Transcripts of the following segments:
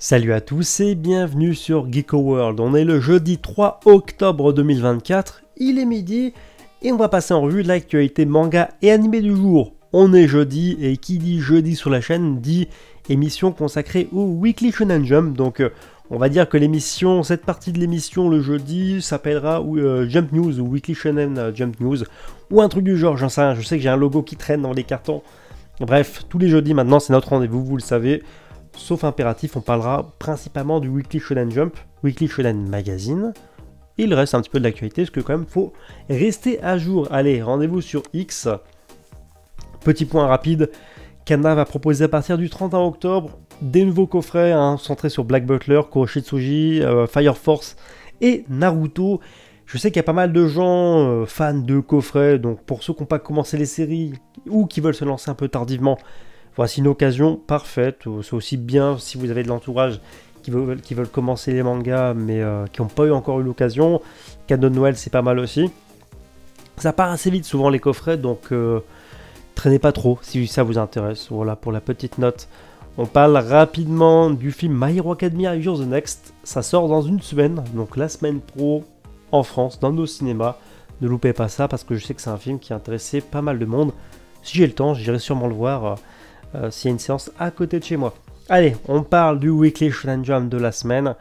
Salut à tous et bienvenue sur Geeko World. On est le jeudi 3 octobre 2024, il est midi et on va passer en revue l'actualité manga et animé du jour. On est jeudi et qui dit jeudi sur la chaîne dit émission consacrée au Weekly Shonen Jump. Donc on va dire que l'émission, cette partie de l'émission le jeudi s'appellera Jump News ou Weekly Shonen Jump News ou un truc du genre, j'en sais rien. Je sais que j'ai un logo qui traîne dans les cartons. Bref, tous les jeudis maintenant c'est notre rendez-vous, vous le savez. Sauf impératif, on parlera principalement du Weekly Shonen Jump, Weekly Shonen Magazine. Il reste un petit peu de l'actualité, parce que quand même, faut rester à jour. Allez, rendez-vous sur X. Petit point rapide, Kana va proposer à partir du 31 octobre des nouveaux coffrets centrés sur Black Butler, Kuroshitsuji, Fire Force et Naruto. Je sais qu'il y a pas mal de gens fans de coffrets, donc pour ceux qui n'ont pas commencé les séries ou qui veulent se lancer un peu tardivement, voici une occasion parfaite. C'est aussi bien si vous avez de l'entourage qui veulent commencer les mangas mais qui n'ont pas encore eu l'occasion. Cadeau de Noël, c'est pas mal aussi. Ça part assez vite souvent les coffrets, donc traînez pas trop si ça vous intéresse. Voilà pour la petite note. On parle rapidement du film My Hero Academia You're the Next. Ça sort dans une semaine, donc la semaine pro en France, dans nos cinémas. Ne loupez pas ça parce que je sais que c'est un film qui a intéressé pas mal de monde. Si j'ai le temps, j'irai sûrement le voir. S'il y a une séance à côté de chez moi. Allez, on parle du Weekly Shonen Jump de la semaine.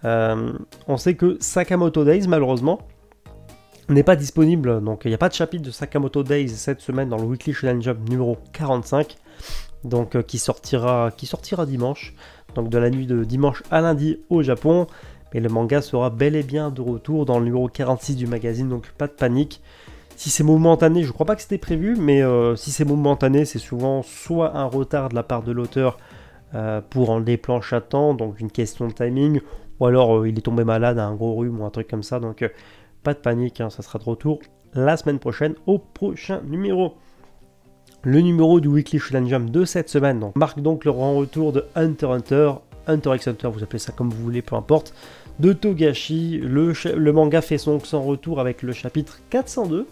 On sait que Sakamoto Days, malheureusement, n'est pas disponible. Donc, il n'y a pas de chapitre de Sakamoto Days cette semaine dans le Weekly Shonen Jump numéro 45. Donc, qui sortira dimanche. Donc, de la nuit de dimanche à lundi au Japon. Mais le manga sera bel et bien de retour dans le numéro 46 du magazine. Donc, pas de panique. Si c'est momentané, je crois pas que c'était prévu, mais si c'est momentané, c'est souvent soit un retard de la part de l'auteur pour des planches à temps, donc une question de timing, ou alors il est tombé malade, un gros rhume ou un truc comme ça, donc pas de panique, ça sera de retour la semaine prochaine au prochain numéro. Le numéro du Weekly Shonen Jump de cette semaine marque donc le grand retour de Hunter x Hunter, Hunter x Hunter, vous appelez ça comme vous voulez, peu importe, de Togashi. Le manga fait son retour avec le chapitre 402.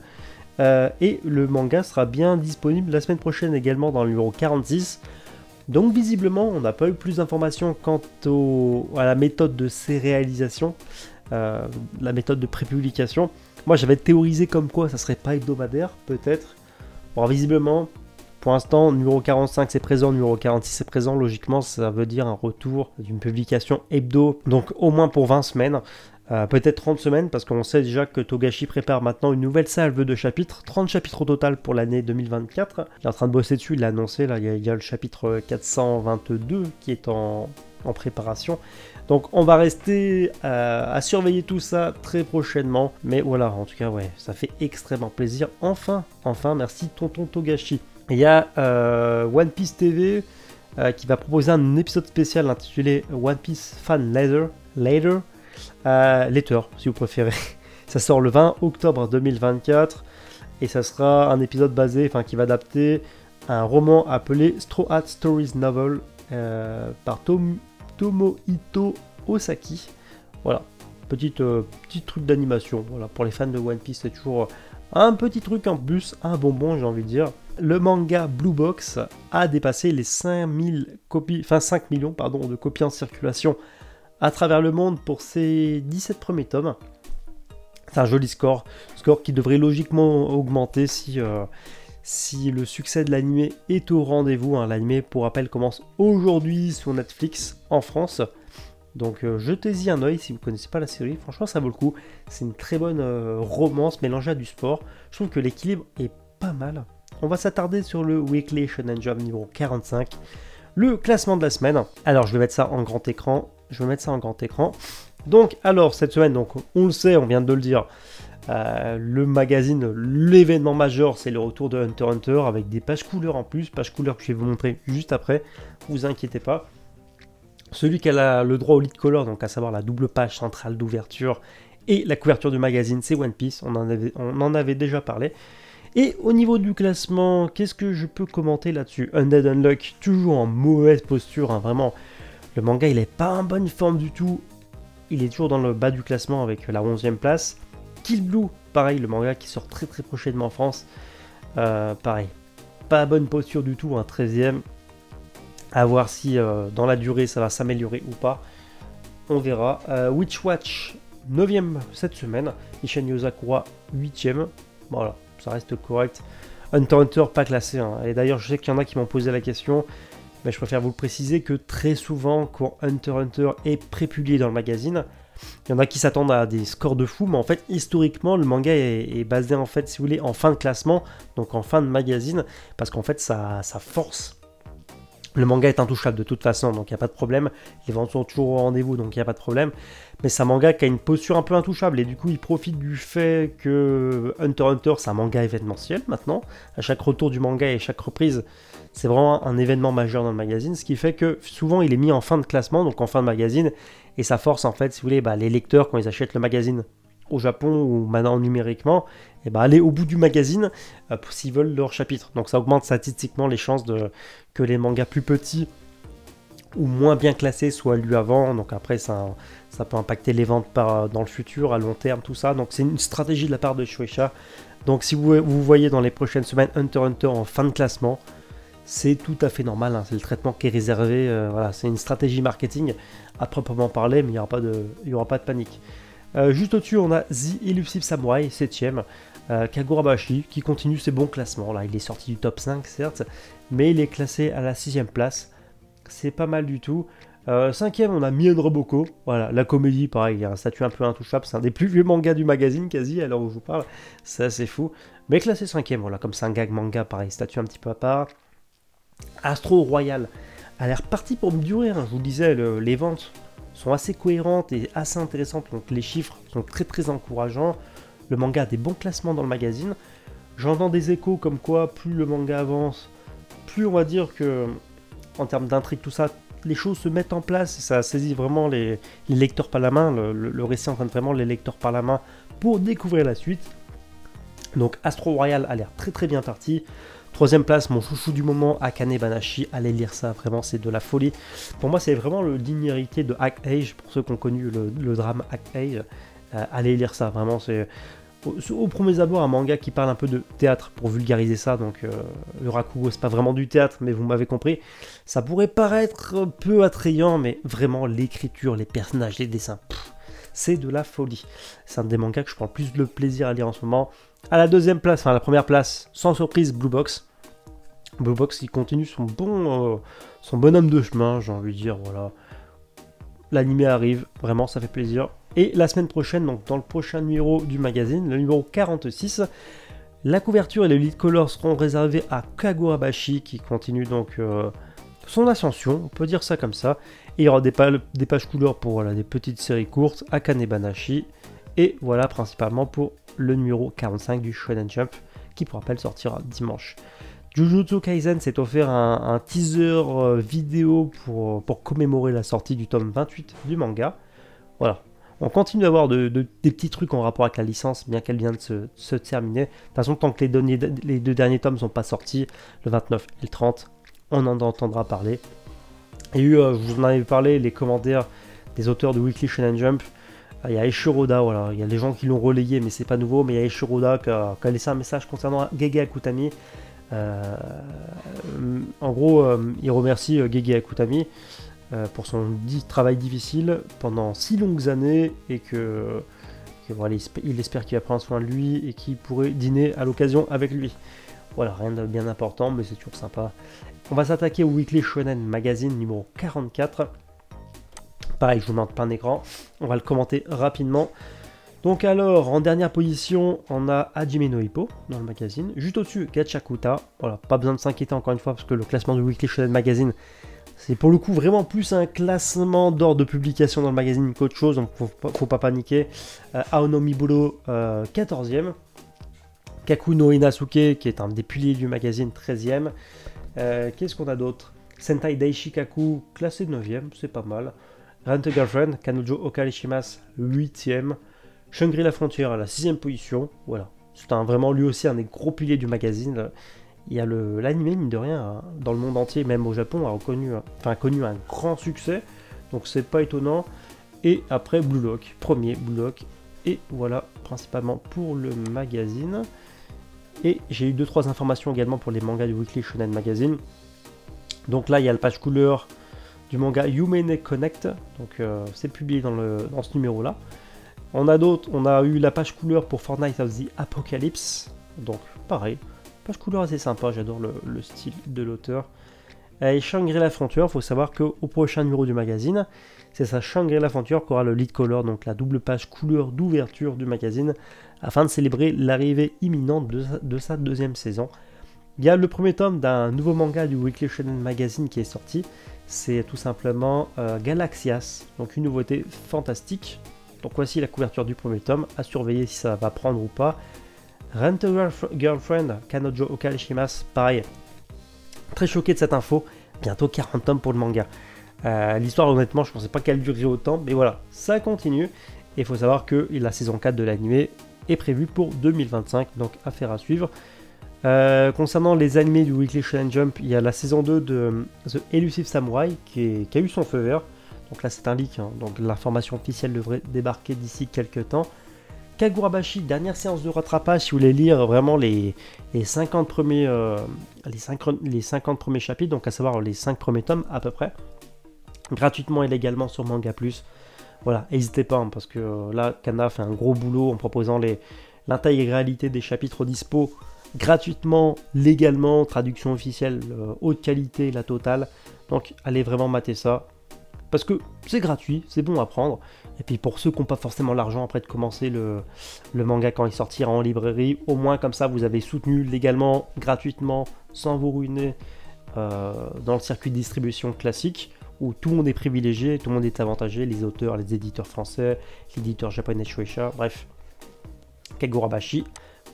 Et le manga sera bien disponible la semaine prochaine également dans le numéro 46. Donc visiblement on n'a pas eu plus d'informations quant à la méthode de sérialisation, la méthode de prépublication. Moi j'avais théorisé comme quoi ça serait pas hebdomadaire peut-être. Bon visiblement pour l'instant numéro 45 c'est présent, numéro 46 c'est présent, logiquement ça veut dire un retour d'une publication hebdo, donc au moins pour 20 semaines. Peut-être 30 semaines, parce qu'on sait déjà que Togashi prépare maintenant une nouvelle salve de chapitres, 30 chapitres au total pour l'année 2024. Il est en train de bosser dessus, il l'a annoncé, là il y a le chapitre 422 qui est en préparation. Donc on va rester à surveiller tout ça très prochainement. Mais voilà, en tout cas, ouais, ça fait extrêmement plaisir. Enfin, merci Tonton Togashi. Il y a One Piece TV qui va proposer un épisode spécial intitulé One Piece Fan Later. Letter si vous préférez. Ça sort le 20 octobre 2024 et ça sera un épisode qui va adapter un roman appelé Straw Hat Stories Novel par Tomohito Osaki. Voilà, petit truc d'animation. Voilà, pour les fans de One Piece, c'est toujours un petit truc en plus, un bonbon, j'ai envie de dire. Le manga Blue Box a dépassé les 5 millions de copies en circulation à travers le monde pour ses 17 premiers tomes. C'est un joli score qui devrait logiquement augmenter si le succès de l'anime est au rendez-vous. L'anime, pour rappel, commence aujourd'hui sur Netflix en France. Donc jetez-y un oeil si vous ne connaissez pas la série, franchement ça vaut le coup. C'est une très bonne romance mélangée à du sport. Je trouve que l'équilibre est pas mal. On va s'attarder sur le Weekly Shonen Jump numéro 45. Le classement de la semaine. Alors je vais mettre ça en grand écran. Donc, alors, cette semaine, donc, on le sait, on vient de le dire, le magazine, l'événement majeur, c'est le retour de Hunter x Hunter avec des pages couleurs en plus, pages couleurs que je vais vous montrer juste après, vous inquiétez pas. Celui qui a le droit au lead color, donc à savoir la double page centrale d'ouverture et la couverture du magazine, c'est One Piece, on en avait déjà parlé. Et au niveau du classement, qu'est-ce que je peux commenter là-dessus? Undead Unluck, toujours en mauvaise posture, vraiment. Le manga, il n'est pas en bonne forme du tout. Il est toujours dans le bas du classement avec la 11e place. Kill Blue, pareil, le manga qui sort très très prochainement en France. Pareil, pas bonne posture du tout, 13e. À voir si dans la durée ça va s'améliorer ou pas. On verra. Witch Watch, 9ème cette semaine. Isshin Yozakura, 8ème. Voilà, ça reste correct. Hunter x Hunter, pas classé. Hein. Et d'ailleurs, je sais qu'il y en a qui m'ont posé la question. Mais je préfère vous le préciser que très souvent, quand Hunter x Hunter est prépublié dans le magazine, il y en a qui s'attendent à des scores de fou. Mais en fait, historiquement, le manga est basé, en fait, si vous voulez, en fin de classement. Donc en fin de magazine. Parce qu'en fait, ça force. Le manga est intouchable de toute façon, donc il n'y a pas de problème. Les ventes sont toujours au rendez-vous, donc il n'y a pas de problème. Mais c'est un manga qui a une posture un peu intouchable, et du coup il profite du fait que Hunter x Hunter c'est un manga événementiel maintenant. À chaque retour du manga et chaque reprise, c'est vraiment un événement majeur dans le magazine, ce qui fait que souvent il est mis en fin de classement, donc en fin de magazine, et ça force en fait, si vous voulez, les lecteurs quand ils achètent le magazine au Japon ou maintenant numériquement, et aller au bout du magazine s'ils veulent leur chapitre. Donc ça augmente statistiquement les chances que les mangas plus petits ou moins bien classés soient lus avant. Donc après ça peut impacter les ventes dans le futur, à long terme, tout ça. Donc c'est une stratégie de la part de Shueisha. Donc si vous voyez dans les prochaines semaines Hunter x Hunter en fin de classement, c'est tout à fait normal, hein. C'est le traitement qui est réservé. Voilà, c'est une stratégie marketing à proprement parler, mais il n'y aura pas de panique. Juste au-dessus, on a The Elusive Samurai, 7ème. Kagurabashi, qui continue ses bons classements. Là, il est sorti du top 5, certes, mais il est classé à la 6ème place. C'est pas mal du tout. 5ème, on a Mien Roboko. Voilà, la comédie, pareil, il y a un statut un peu intouchable. C'est un des plus vieux mangas du magazine, quasi, alors où je vous parle. C'est assez fou. Mais classé 5ème, voilà, comme c'est un gag manga, pareil, statut un petit peu à part. Astro Royal a l'air parti pour me durer. Hein. Je vous disais, les ventes sont assez cohérentes et assez intéressantes, donc les chiffres sont très très encourageants. Le manga a des bons classements dans le magazine. J'entends des échos comme quoi plus le manga avance, plus on va dire que en termes d'intrigue, tout ça, les choses se mettent en place et ça saisit vraiment les lecteurs par la main. Le récit entraîne vraiment les lecteurs par la main pour découvrir la suite. Donc Astro Royal a l'air très très bien parti. 3ème place, mon chouchou du moment, Akane Banashi. Allez lire ça, vraiment, c'est de la folie. Pour moi, c'est vraiment le digne héritier de Hack Age, pour ceux qui ont connu le drame Hack Age. Allez lire ça, vraiment, c'est au premier abord un manga qui parle un peu de théâtre, pour vulgariser ça. Donc, le Rakugo, c'est pas vraiment du théâtre, mais vous m'avez compris. Ça pourrait paraître peu attrayant, mais vraiment, l'écriture, les personnages, les dessins, c'est de la folie. C'est un des mangas que je prends le plus de plaisir à lire en ce moment. À la 2ème place, enfin la première place, sans surprise, Blue Box. Blue Box qui continue son bonhomme de chemin, j'ai envie de dire, voilà. L'anime arrive, vraiment ça fait plaisir. Et la semaine prochaine, donc dans le prochain numéro du magazine, le numéro 46, la couverture et le lead color seront réservés à Kagurabashi qui continue donc son ascension, on peut dire ça comme ça. Et il y aura des pages couleurs pour voilà, des petites séries courtes, Akane Banashi. Et voilà principalement pour le numéro 45 du Shonen Jump qui pour rappel sortira dimanche. Jujutsu Kaisen s'est offert un teaser vidéo pour commémorer la sortie du tome 28 du manga. Voilà, on continue d'avoir des petits trucs en rapport avec la licence, bien qu'elle vient de se terminer. De toute façon, tant que les deux derniers tomes ne sont pas sortis, le 29 et le 30, on en entendra parler. Et je vous en avais parlé, les commentaires des auteurs de Weekly Shonen Jump. Il y a Eshiroda, voilà, il y a des gens qui l'ont relayé, mais c'est pas nouveau. Mais il y a Eshiroda qui a laissé un message concernant Gege Akutami. En gros, il remercie Gege Akutami pour son travail difficile pendant si longues années et que voilà, il espère qu'il va prendre soin de lui et qu'il pourrait dîner à l'occasion avec lui. Voilà, rien de bien important, mais c'est toujours sympa. On va s'attaquer au Weekly Shonen Magazine numéro 44. Pareil, je vous mets en plein écran. On va le commenter rapidement. Donc alors, en dernière position, on a Hajime no Ippo dans le magazine. Juste au-dessus, Gachakuta. Voilà, pas besoin de s'inquiéter encore une fois, parce que le classement du Weekly Shonen Magazine, c'est pour le coup vraiment plus un classement d'ordre de publication dans le magazine qu'autre chose, donc faut pas paniquer. Aono Miburo, 14e. Kaku no Inasuke, qui est un des piliers du magazine, 13e. Qu'est-ce qu'on a d'autre? Sentai Daishikaku, classé 9e, c'est pas mal. Rent a Girlfriend, Kanojo Okarishimasu, 8e. Shangri La Frontière à la 6e position. Voilà, c'est vraiment lui aussi un des gros piliers du magazine. Il y a l'anime, mine de rien, dans le monde entier, même au Japon, a connu un grand succès. Donc c'est pas étonnant. Et après Blue Lock, premier Blue Lock. Et voilà, principalement pour le magazine. Et j'ai eu 2-3 informations également pour les mangas du Weekly Shonen Magazine. Donc là, il y a le page couleur du manga Yumene Connect, donc c'est publié dans ce numéro-là. On a eu la page couleur pour Fortnite of the Apocalypse, donc pareil, page couleur assez sympa, j'adore le style de l'auteur. Et Shangri-La Frontier, il faut savoir qu'au prochain numéro du magazine, c'est sa Shangri-La Frontier qui aura le lead color, donc la double page couleur d'ouverture du magazine, afin de célébrer l'arrivée imminente de sa deuxième saison. Il y a le premier tome d'un nouveau manga du Weekly Shonen Magazine qui est sorti, c'est tout simplement Galaxias, donc une nouveauté fantastique. Donc voici la couverture du premier tome, à surveiller si ça va prendre ou pas. Rent a Girlfriend, Kanojo Okarishimasu, pareil. Très choqué de cette info, bientôt 40 tomes pour le manga. L'histoire, honnêtement, je pensais pas qu'elle durerait autant, mais voilà, ça continue. Et il faut savoir que la saison 4 de l'anime est prévue pour 2025, donc affaire à suivre. Concernant les animés du Weekly Shonen Jump, il y a la saison 2 de The Elusive Samurai qui a eu son feu vert. Donc là c'est un leak, hein, donc l'information officielle devrait débarquer d'ici quelques temps. Kagurabashi, dernière séance de rattrapage si vous voulez lire vraiment les 50 premiers chapitres, donc à savoir les 5 premiers tomes à peu près, gratuitement et légalement sur Manga Plus. Voilà, n'hésitez pas, hein, parce que là Kana fait un gros boulot en proposant l'intégralité des chapitres dispo gratuitement, légalement, traduction officielle, haute qualité, la totale. Donc allez vraiment mater ça. Parce que c'est gratuit, c'est bon à prendre. Et puis pour ceux qui n'ont pas forcément l'argent après de commencer le manga quand il sortira en librairie, au moins comme ça vous avez soutenu légalement, gratuitement, sans vous ruiner dans le circuit de distribution classique, où tout le monde est privilégié, tout le monde est avantagé, les auteurs, les éditeurs français, l'éditeur japonais Shueisha, bref. Kagurabashi,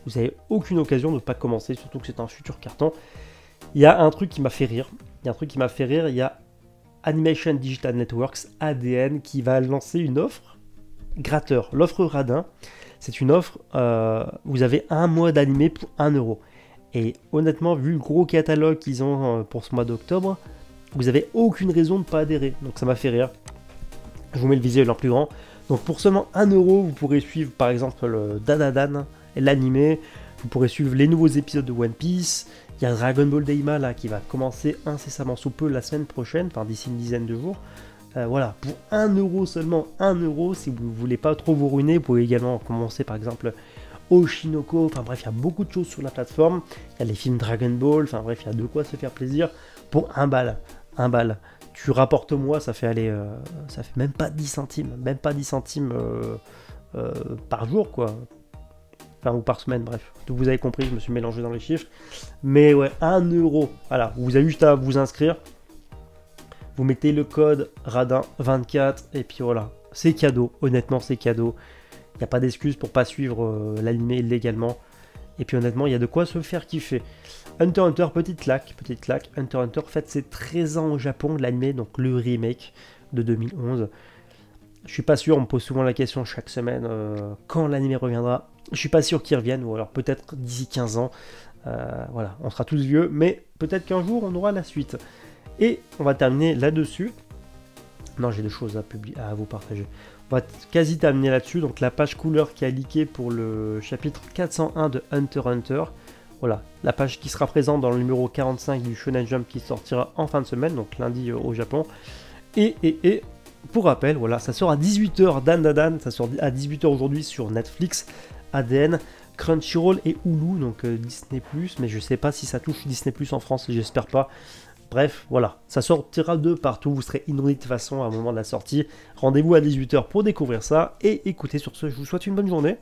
vous n'avez aucune occasion de ne pas commencer, surtout que c'est un futur carton. Il y a un truc qui m'a fait rire, il y a Animation Digital Networks, ADN, qui va lancer une offre gratteur. L'offre radin, c'est une offre, vous avez un mois d'animé pour 1€. Et honnêtement, vu le gros catalogue qu'ils ont pour ce mois d'octobre, vous n'avez aucune raison de ne pas adhérer. Donc ça m'a fait rire. Je vous mets le visuel en plus grand. Donc pour seulement 1€, vous pourrez suivre par exemple le Dadadan, l'animé. Vous pourrez suivre les nouveaux épisodes de One Piece. Il y a Dragon Ball Daima là qui va commencer incessamment sous peu la semaine prochaine, enfin d'ici une dizaine de jours. Voilà, pour 1€, seulement 1€, si vous ne voulez pas trop vous ruiner, vous pouvez également commencer par exemple Oshinoko, enfin bref, il y a beaucoup de choses sur la plateforme. Il y a les films Dragon Ball, enfin bref, il y a de quoi se faire plaisir pour 1 balle. 1 balle. Tu rapportes moi, ça fait aller, ça fait même pas 10 centimes, par jour quoi. Enfin, ou par semaine, bref. Vous avez compris, je me suis mélangé dans les chiffres. Mais ouais, 1€. Voilà, vous avez juste à vous inscrire. Vous mettez le code RADIN24 et puis voilà. C'est cadeau, honnêtement, c'est cadeau. Il n'y a pas d'excuse pour pas suivre l'animé légalement. Et puis honnêtement, il y a de quoi se faire kiffer. Hunter x Hunter, petite claque. Hunter x Hunter fête ses 13 ans au Japon, l'animé, donc le remake de 2011. Je suis pas sûr, on me pose souvent la question chaque semaine quand l'anime reviendra. Je suis pas sûr qu'il revienne, ou alors peut-être d'ici 15 ans. Voilà, on sera tous vieux, mais peut-être qu'un jour on aura la suite. Et on va terminer là-dessus. Non, j'ai des choses à vous partager. On va quasi terminer là-dessus. Donc la page couleur qui a leaké pour le chapitre 401 de Hunter x Hunter. Voilà, la page qui sera présente dans le numéro 45 du Shonen Jump qui sortira en fin de semaine, donc lundi au Japon. Et pour rappel, voilà, ça sort à 18h, Dan, ça sort à 18h aujourd'hui sur Netflix, ADN, Crunchyroll et Hulu, donc Disney+, mais je sais pas si ça touche Disney+, en France, j'espère pas. Bref, voilà, ça sortira de partout, vous serez inondés de toute façon à un moment de la sortie. Rendez-vous à 18h pour découvrir ça, et écoutez, sur ce, je vous souhaite une bonne journée.